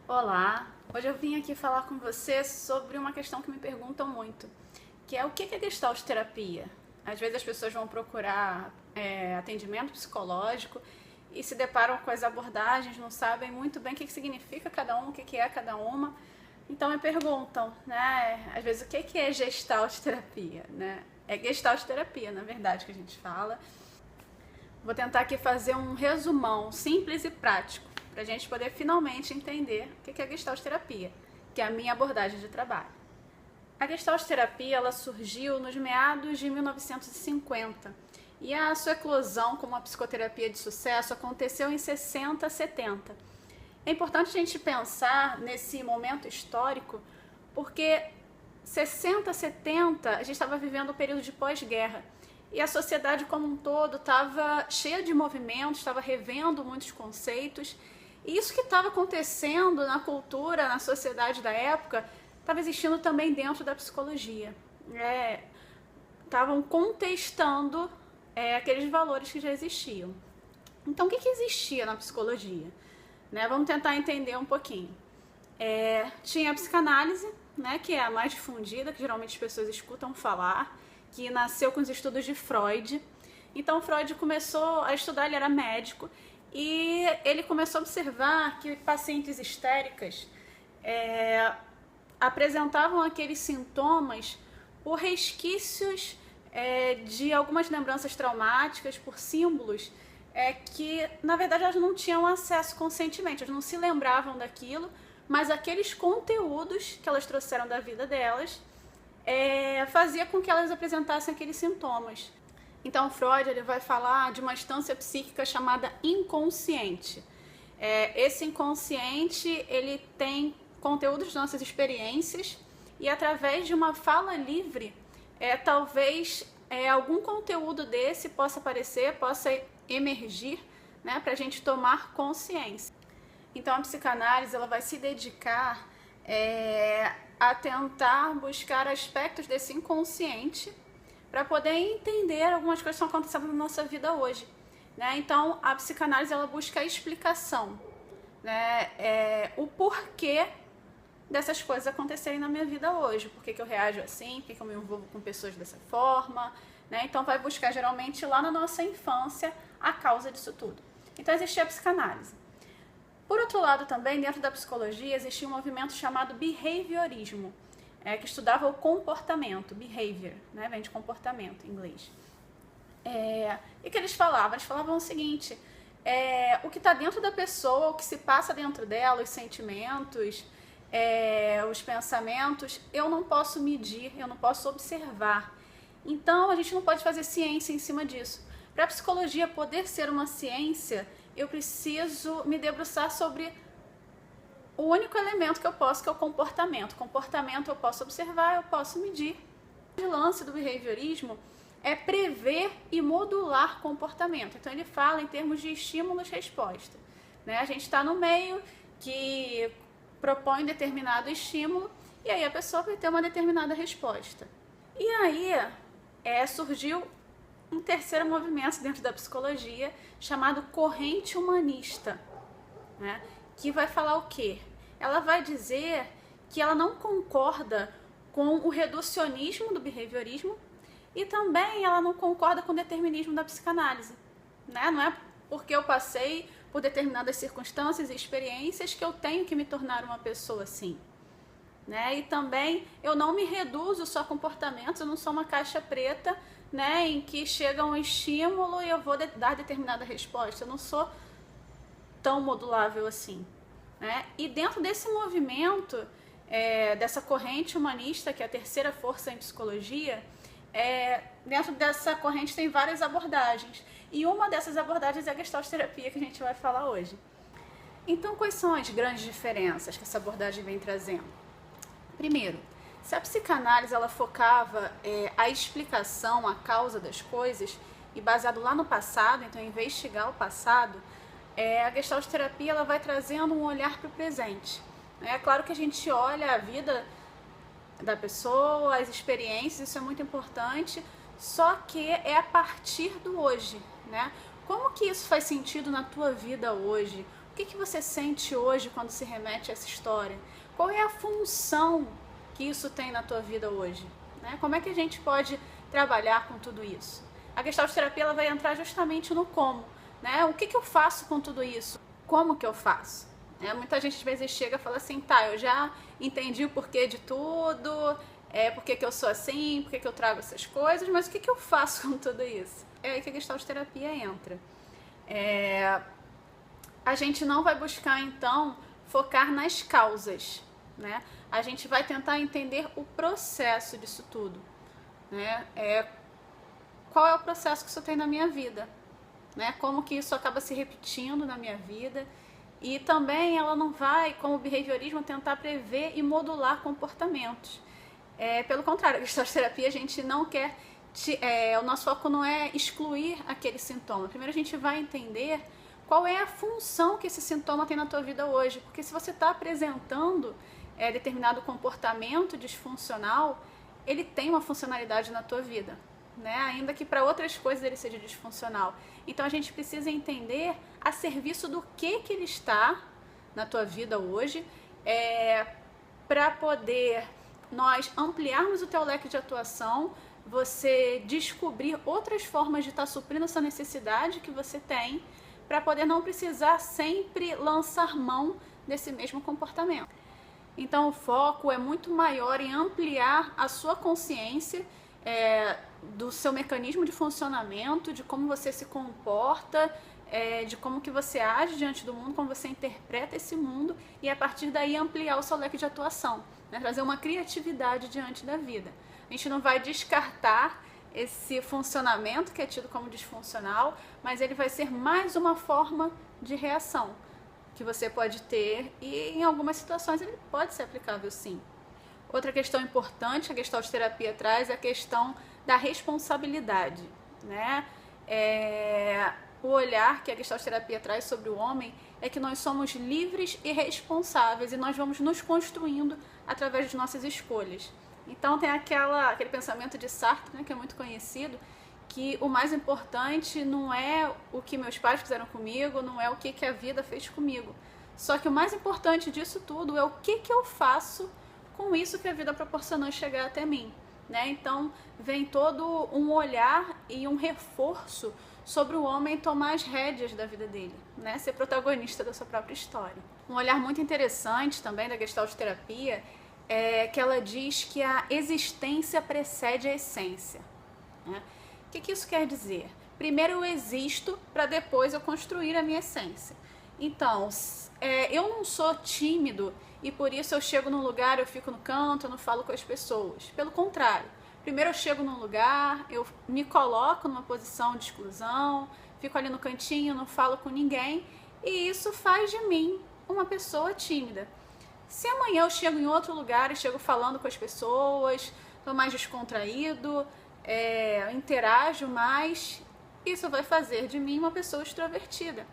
Olá, hoje eu vim aqui falar com você sobre uma questão que me perguntam muito, que é o que é Gestalt terapia? Às vezes as pessoas vão procurar atendimento psicológico e se deparam com as abordagens, não sabem muito bem o que significa cada um, o que é cada uma. Então me perguntam, né, às vezes o que é Gestalt terapia, né? É Gestalt terapia, na verdade, que a gente fala. Vou tentar aqui fazer um resumão simples e prático para a gente poder finalmente entender o que é a Gestalt terapia, que é a minha abordagem de trabalho. A Gestalt terapia ela surgiu nos meados de 1950 e a sua eclosão como uma psicoterapia de sucesso aconteceu em 60, 70. É importante a gente pensar nesse momento histórico porque 60, 70 a gente estava vivendo um período de pós-guerra e a sociedade como um todo estava cheia de movimentos, estava revendo muitos conceitos. E isso que estava acontecendo na cultura, na sociedade da época, estava existindo também dentro da psicologia. Estavam contestando aqueles valores que já existiam. Então, o que existia na psicologia? Vamos tentar entender um pouquinho. Tinha a psicanálise, que é a mais difundida, que geralmente as pessoas escutam falar, que nasceu com os estudos de Freud. Então Freud começou a estudar, ele era médico, e ele começou a observar que pacientes histéricas apresentavam aqueles sintomas por resquícios de algumas lembranças traumáticas, por símbolos que na verdade elas não tinham acesso conscientemente, elas não se lembravam daquilo, mas aqueles conteúdos que elas trouxeram da vida delas fazia com que elas apresentassem aqueles sintomas. Então Freud ele vai falar de uma instância psíquica chamada inconsciente. Esse inconsciente ele tem conteúdos de nossas experiências e através de uma fala livre, talvez algum conteúdo desse possa aparecer, possa emergir, para a gente tomar consciência. Então a psicanálise ela vai se dedicar a tentar buscar aspectos desse inconsciente para poder entender algumas coisas que estão acontecendo na nossa vida hoje. Então, a psicanálise ela busca a explicação, o porquê dessas coisas acontecerem na minha vida hoje, por que eu reajo assim, por que eu me envolvo com pessoas dessa forma. Então, vai buscar geralmente lá na nossa infância a causa disso tudo. Então, existia a psicanálise. Por outro lado também, dentro da psicologia, existia um movimento chamado behaviorismo, que estudava o comportamento, behavior, vem de comportamento em inglês. E que eles falavam? Eles falavam o seguinte, o que está dentro da pessoa, o que se passa dentro dela, os sentimentos, os pensamentos, eu não posso medir, eu não posso observar. Então, a gente não pode fazer ciência em cima disso. Para a psicologia poder ser uma ciência, eu preciso me debruçar sobre o único elemento que eu posso, que é o comportamento. Comportamento eu posso observar, eu posso medir. O lance do behaviorismo é prever e modular comportamento. Então ele fala em termos de estímulos-resposta. A gente está no meio que propõe determinado estímulo e aí a pessoa vai ter uma determinada resposta. E aí surgiu um terceiro movimento dentro da psicologia chamado corrente humanista, que vai falar o quê? Ela vai dizer que ela não concorda com o reducionismo do behaviorismo e também ela não concorda com o determinismo da psicanálise. Não é porque eu passei por determinadas circunstâncias e experiências que eu tenho que me tornar uma pessoa assim. E também eu não me reduzo só a comportamentos, eu não sou uma caixa preta em que chega um estímulo e eu vou dar determinada resposta. Eu não sou tão modulável assim. E dentro desse movimento, dessa corrente humanista, que é a terceira força em psicologia, dentro dessa corrente tem várias abordagens. E uma dessas abordagens é a Gestalt terapia que a gente vai falar hoje. Então, quais são as grandes diferenças que essa abordagem vem trazendo? Primeiro, se a psicanálise ela focava a explicação, a causa das coisas, e baseado lá no passado, então investigar o passado, a Gestalt terapia ela vai trazendo um olhar para o presente. É claro que a gente olha a vida da pessoa, as experiências, isso é muito importante, só que é a partir do hoje. Como que isso faz sentido na tua vida hoje? que você sente hoje quando se remete a essa história? Qual é a função que isso tem na tua vida hoje? Né? Como é que a gente pode trabalhar com tudo isso? A Gestalt terapia ela vai entrar justamente no como. Né? O que eu faço com tudo isso? Como que eu faço? Muita gente às vezes chega e fala assim, tá, eu já entendi o porquê de tudo, por que eu sou assim, por que eu trago essas coisas, mas o que eu faço com tudo isso? É aí que a Gestalt terapia entra. A gente não vai buscar, então, focar nas causas, né? A gente vai tentar entender o processo disso tudo, né? Qual é o processo que isso tem na minha vida, né? Como que isso acaba se repetindo na minha vida. E também ela não vai, como o behaviorismo, tentar prever e modular comportamentos. Pelo contrário, a Gestalt terapia a gente não quer... o nosso foco não é excluir aquele sintoma. Primeiro a gente vai entender qual é a função que esse sintoma tem na tua vida hoje. Porque se você está apresentando determinado comportamento disfuncional, ele tem uma funcionalidade na tua vida, né? Ainda que para outras coisas ele seja disfuncional. Então a gente precisa entender a serviço do que ele está na tua vida hoje, para poder nós ampliarmos o teu leque de atuação, você descobrir outras formas de estar suprindo essa necessidade que você tem, para poder não precisar sempre lançar mão desse mesmo comportamento. Então o foco é muito maior em ampliar a sua consciência do seu mecanismo de funcionamento, de como você se comporta, de como que você age diante do mundo, como você interpreta esse mundo, e a partir daí ampliar o seu leque de atuação, né? Trazer uma criatividade diante da vida. A gente não vai descartar esse funcionamento que é tido como disfuncional, mas ele vai ser mais uma forma de reação que você pode ter, e em algumas situações ele pode ser aplicável sim. Outra questão importante que a Gestalt terapia traz é a questão da responsabilidade, né? O olhar que a Gestalt terapia traz sobre o homem é que nós somos livres e responsáveis, e nós vamos nos construindo através de nossas escolhas. Então tem aquele pensamento de Sartre, né, que é muito conhecido, que o mais importante não é o que meus pais fizeram comigo, não é o que a vida fez comigo. Só que o mais importante disso tudo é o que eu faço com isso que a vida proporcionou chegar até mim, né? Então vem todo um olhar e um reforço sobre o homem tomar as rédeas da vida dele, né? Ser protagonista da sua própria história. Um olhar muito interessante também da Gestalt terapia é que ela diz que a existência precede a essência, né? O que isso quer dizer? Primeiro eu existo para depois eu construir a minha essência. Então, eu não sou tímido e por isso eu chego num lugar, eu fico no canto, eu não falo com as pessoas. Pelo contrário, primeiro eu chego num lugar, eu me coloco numa posição de exclusão, fico ali no cantinho, não falo com ninguém, e isso faz de mim uma pessoa tímida. Se amanhã eu chego em outro lugar e chego falando com as pessoas, estou mais descontraído, interajo mais, isso vai fazer de mim uma pessoa extrovertida.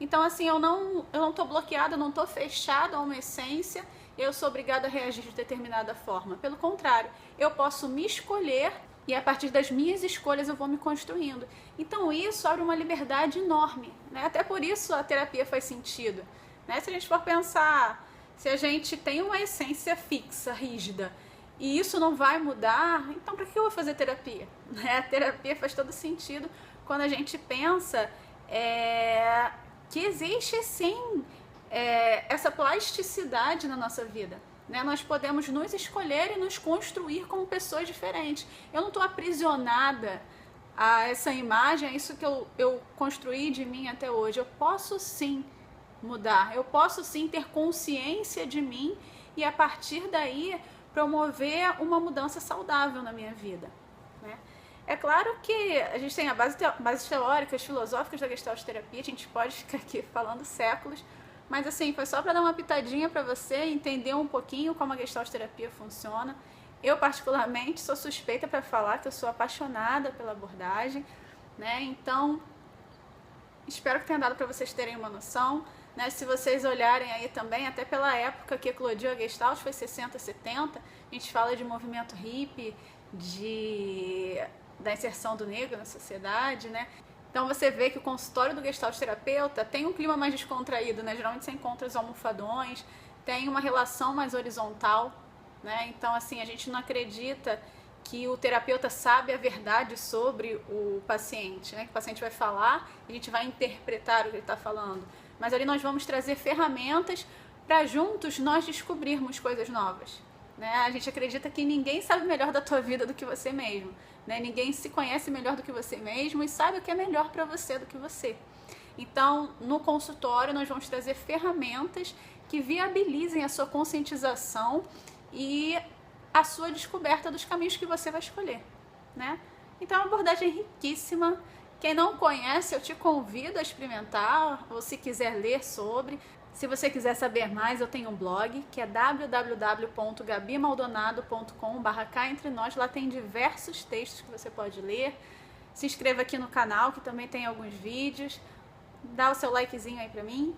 Então assim, eu não estou bloqueada, eu não estou fechada a uma essência, eu sou obrigada a reagir de determinada forma. Pelo contrário, eu posso me escolher e a partir das minhas escolhas eu vou me construindo. Então isso abre uma liberdade enorme, né? Até por isso a terapia faz sentido, né? Se a gente for pensar, se a gente tem uma essência fixa, rígida, e isso não vai mudar, então para que eu vou fazer terapia? A terapia faz todo sentido quando a gente pensa que existe sim essa plasticidade na nossa vida, né? Nós podemos nos escolher e nos construir como pessoas diferentes. Eu não estou aprisionada a essa imagem, a isso que eu construí de mim até hoje. Eu posso sim mudar, eu posso sim ter consciência de mim e a partir daí promover uma mudança saudável na minha vida, né? É claro que a gente tem bases teóricas, filosóficas da Gestalt terapia, a gente pode ficar aqui falando séculos, mas assim, foi só para dar uma pitadinha para você entender um pouquinho como a Gestalt terapia funciona. Eu particularmente sou suspeita para falar que eu sou apaixonada pela abordagem, né? Então, espero que tenha dado para vocês terem uma noção, né? Se vocês olharem aí também, até pela época que eclodiu a Gestalt, foi 60, 70, a gente fala de movimento hippie, da inserção do negro na sociedade, né? Então você vê que o consultório do Gestalt terapeuta tem um clima mais descontraído, né? Geralmente você encontra os almofadões, tem uma relação mais horizontal, né? Então assim, a gente não acredita que o terapeuta sabe a verdade sobre o paciente, né? Que o paciente vai falar e a gente vai interpretar o que ele está falando. Mas ali nós vamos trazer ferramentas para juntos nós descobrirmos coisas novas. Né? A gente acredita que ninguém sabe melhor da tua vida do que você mesmo. Né? Ninguém se conhece melhor do que você mesmo e sabe o que é melhor para você do que você. Então, no consultório, nós vamos trazer ferramentas que viabilizem a sua conscientização e a sua descoberta dos caminhos que você vai escolher. Né? Então, é uma abordagem riquíssima. Quem não conhece, eu te convido a experimentar, ou se quiser ler sobre. Se você quiser saber mais, eu tenho um blog, que é www.gabimaldonado.com/cá-entre-nós. Lá tem diversos textos que você pode ler. Se inscreva aqui no canal, que também tem alguns vídeos. Dá o seu likezinho aí pra mim.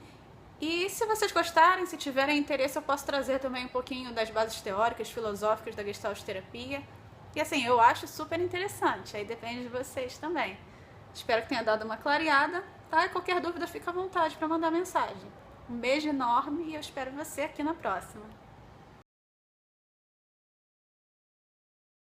E se vocês gostarem, se tiverem interesse, eu posso trazer também um pouquinho das bases teóricas, filosóficas da Gestalt terapia. E assim, eu acho super interessante, aí depende de vocês também. Espero que tenha dado uma clareada, tá? E qualquer dúvida, fica à vontade para mandar mensagem. Um beijo enorme e eu espero você aqui na próxima.